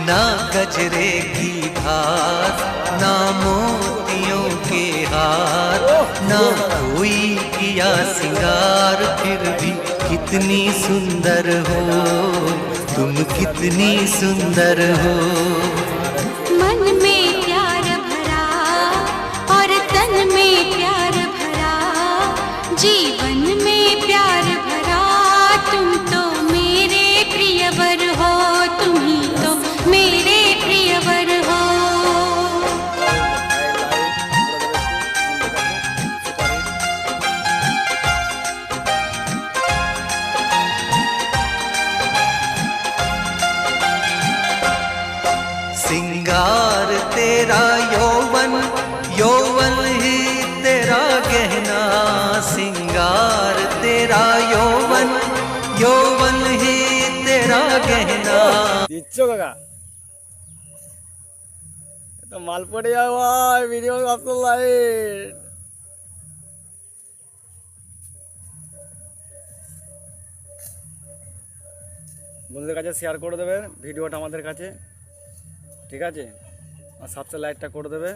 ना गजरे की धार, ना मोतियों के हार, ना कोई किया सिंगार, फिर भी कितनी सुंदर हो तुम, कितनी सुंदर हो। मन में प्यार भरा और तन में प्यार भरा, जीवन में प्यार भरा, तुम तो मेरे प्रियवर हो, तुम ही तो मेरे प्रियवर हो। सिंगार तेरा यौवन, यौवन ही तेरा गहना, सिंगार तेरा यौवन, यौवन ही तेरा गहना। দিচ্ছ কাকা, তো মাল পড়ে যাবে ভাই, ভিডিও আসতে লাইট। বন্ধুদের কাছে শেয়ার করে দেবে ভিডিওটা আমাদের কাছে, ঠিক আছে? আর সাবস্ক্রাইব লাইকটা করে দেবে।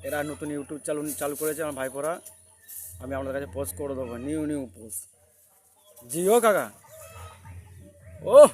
এরা নতুন ইউটিউব চালু করেছে আমার ভাইপোরা, আমি আপনাদের কাছে পোস্ট করে দেবো, নিউ পোস্ট। জিও কাকা, ওহ